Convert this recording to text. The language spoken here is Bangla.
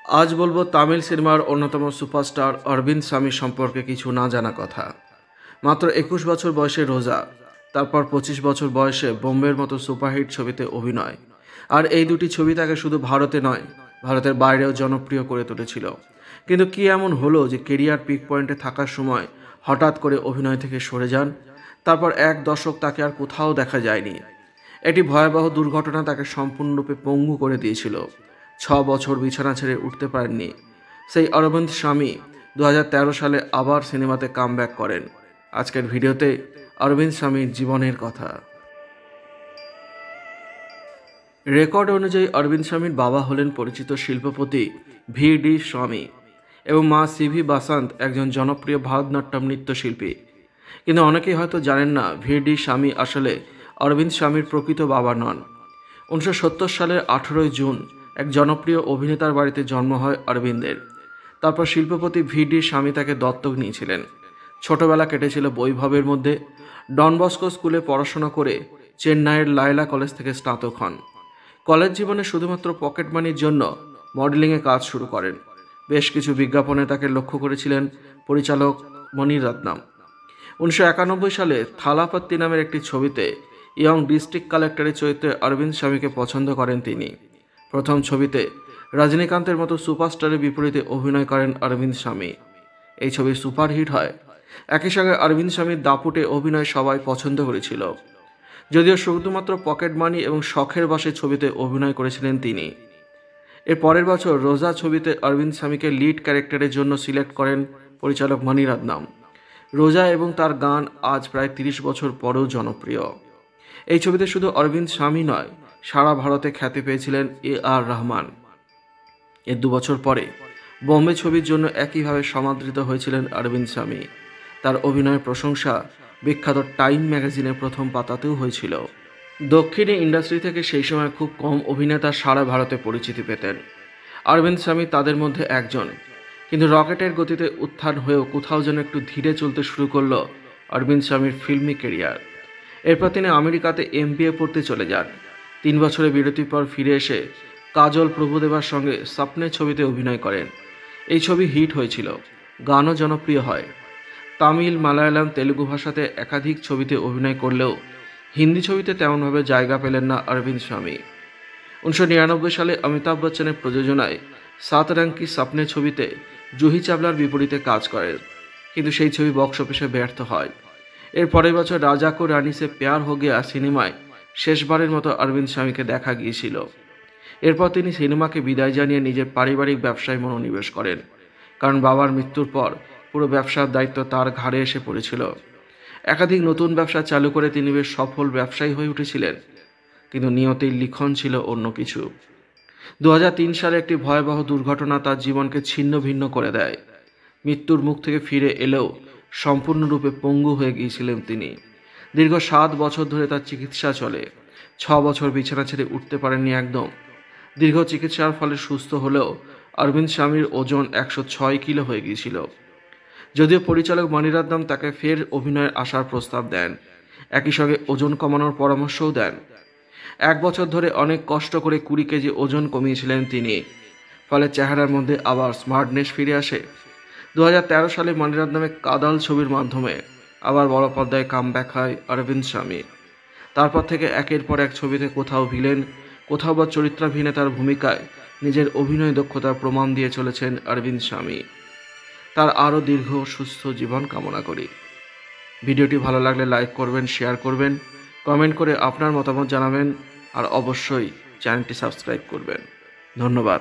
আজ বলবো তামিল সিনেমার অন্যতম সুপারস্টার অরবিন্দ স্বামী সম্পর্কে কিছু না জানা কথা। মাত্র 21 বছর বয়সে রোজা, তারপর 25 বছর বয়সে বোম্বের মতো সুপারহিট ছবিতে অভিনয়। আর এই দুটি ছবি তাকে শুধু ভারতে নয়, ভারতের বাইরেও জনপ্রিয় করে তুলেছিল। কিন্তু কি এমন হলো যে কেরিয়ার পিক পয়েন্টে থাকার সময় হঠাৎ করে অভিনয় থেকে সরে যান? তারপর এক দশক তাকে আর কোথাও দেখা যায়নি। একটি ভয়াবহ দুর্ঘটনা তাকে সম্পূর্ণরূপে পঙ্গু করে দিয়েছিল। 6 বছর বিছানা ছেড়ে উঠতে পারেননি সেই অরবিন্দ স্বামী 2013 সালে আবার সিনেমাতে কামব্যাক করেন। আজকের ভিডিওতে অরবিন্দ স্বামীর জীবনের কথা। রেকর্ড অনুযায়ী অরবিন্দ স্বামীর বাবা হলেন পরিচিত শিল্পপতি ভি.ডি. স্বামী এবং মা সি.ভি. বাসান্ত একজন জনপ্রিয় ভারতনাট্যম নৃত্যশিল্পী। কিন্তু অনেকেই হয়তো জানেন না, ভি.ডি. স্বামী আসলে অরবিন্দ স্বামীর প্রকৃত বাবা নন। 1970 সালের 18 জুন এক জনপ্রিয় অভিনেতার বাড়িতে জন্ম হয় অরবিন্দের। তারপর শিল্পপতি ভি.ডি. স্বামী তাকে দত্তক নিয়েছিলেন। ছোটবেলা কেটেছিল বৈভবের মধ্যে। ডন বস্কো স্কুলে পড়াশোনা করে চেন্নাইয়ের লায়লা কলেজ থেকে স্নাতক হন। কলেজ জীবনে শুধুমাত্র পকেট মানির জন্য মডেলিংয়ে কাজ শুরু করেন। বেশ কিছু বিজ্ঞাপনে তাকে লক্ষ্য করেছিলেন পরিচালক মণিরত্নম। 1991 সালে থালাপত্তি নামের একটি ছবিতে ইয়ং ডিস্ট্রিক্ট কালেক্টরের চরিত্রে অরবিন্দ স্বামীকে পছন্দ করেন তিনি। প্রথম ছবিতে রজনীকান্তের মতো সুপারস্টারের বিপরীতে অভিনয় করেন অরবিন্দ স্বামী। এই ছবি সুপারহিট হয়। একই সঙ্গে অরবিন্দ স্বামীর দাপুটে অভিনয় সবাই পছন্দ করেছিল। যদিও শুধুমাত্র পকেট মানি এবং শখের বশে ছবিতে অভিনয় করেছিলেন তিনি। এর পরের বছর রোজা ছবিতে অরবিন্দ স্বামীকে লিড ক্যারেক্টারের জন্য সিলেক্ট করেন পরিচালক মণিরত্নম। রোজা এবং তার গান আজ প্রায় 30 বছর পরেও জনপ্রিয়। এই ছবিতে শুধু অরবিন্দ স্বামী নয়, সারা ভারতে খ্যাতি পেয়েছিলেন এ.আর. রহমান। এর 2 বছর পরে বোম্বে ছবির জন্য একইভাবে সমাদৃত হয়েছিলেন অরবিন্দ স্বামী। তার অভিনয়ের প্রশংসা বিখ্যাত টাইম ম্যাগাজিনের প্রথম পাতাতেও হয়েছিল। দক্ষিণী ইন্ডাস্ট্রি থেকে সেই সময় খুব কম অভিনেতা সারা ভারতে পরিচিতি পেতেন। অরবিন্দ স্বামী তাদের মধ্যে একজন। কিন্তু রকেটের গতিতে উত্থান হয়েও কোথাও যেন একটু ধীরে চলতে শুরু করলো অরবিন্দ স্বামীর ফিল্মি কেরিয়ার। এরপর তিনি আমেরিকাতে MBA পড়তে চলে যান। 3 বছরের বিরতির পর ফিরে এসে কাজল প্রভুদেবার সঙ্গে স্বপ্নে ছবিতে অভিনয় করেন। এই ছবি হিট হয়েছিল, গানও জনপ্রিয় হয়। তামিল, মালায়ালাম, তেলুগু ভাষাতে একাধিক ছবিতে অভিনয় করলেও হিন্দি ছবিতে তেমনভাবে জায়গা পেলেন না অরবিন্দ স্বামী। 1999 সালে অমিতাভ বচ্চনের প্রযোজনায় 7 রঙ কি স্বপ্নে ছবিতে জুহি চাবলার বিপরীতে কাজ করেন, কিন্তু সেই ছবি বক্স অফিসে ব্যর্থ হয়। এর পরের বছর রাজা কো রানী সে প্যার হো গয়া সিনেমায় শেষবারের মতো অরবিন্দ স্বামীকে দেখা গিয়েছিল। এরপর তিনি সিনেমাকে বিদায় জানিয়ে নিজের পারিবারিক ব্যবসায় মনোনিবেশ করেন, কারণ বাবার মৃত্যুর পর পুরো ব্যবসার দায়িত্ব তার ঘাড়ে এসে পড়েছিল। একাধিক নতুন ব্যবসা চালু করে তিনি বেশ সফল ব্যবসায়ী হয়ে উঠেছিলেন, কিন্তু নিয়তির লিখন ছিল অন্য কিছু। 2003 সালে একটি ভয়াবহ দুর্ঘটনা তার জীবনকে ছিন্ন ভিন্ন করে দেয়। মৃত্যুর মুখ থেকে ফিরে এলেও সম্পূর্ণরূপে পঙ্গু হয়ে গিয়েছিলেন তিনি। দীর্ঘ 7 বছর ধরে তার চিকিৎসা চলে। 6 বছর বিছানা ছেড়ে উঠতে পারেননি একদম। দীর্ঘ চিকিৎসার ফলে সুস্থ হলেও অরবিন্দ স্বামীর ওজন 106 কিলো হয়ে গিয়েছিল। যদিও পরিচালক মণিরত্নম তাকে ফের অভিনয়ের আসার প্রস্তাব দেন, একই সঙ্গে ওজন কমানোর পরামর্শও দেন। 1 বছর ধরে অনেক কষ্ট করে 20 কেজি ওজন কমিয়েছিলেন তিনি, ফলে চেহারার মধ্যে আবার স্মার্টনেস ফিরে আসে। 2013 সালে মণিরত্নমের কাদাল ছবির মাধ্যমে আবার বড় পর্দায় কামব্যাক হয় অরবিন্দ স্বামী। তারপর থেকে একের পর এক ছবিতে কোথাও ভিলেন, কোথাও বা চরিত্রাভিনেতার ভূমিকায় নিজের অভিনয় দক্ষতার প্রমাণ দিয়ে চলেছেন অরবিন্দ স্বামী। তার আরও দীর্ঘ সুস্থ জীবন কামনা করি। ভিডিওটি ভালো লাগলে লাইক করবেন, শেয়ার করবেন, কমেন্ট করে আপনার মতামত জানাবেন, আর অবশ্যই চ্যানেলটি সাবস্ক্রাইব করবেন। ধন্যবাদ।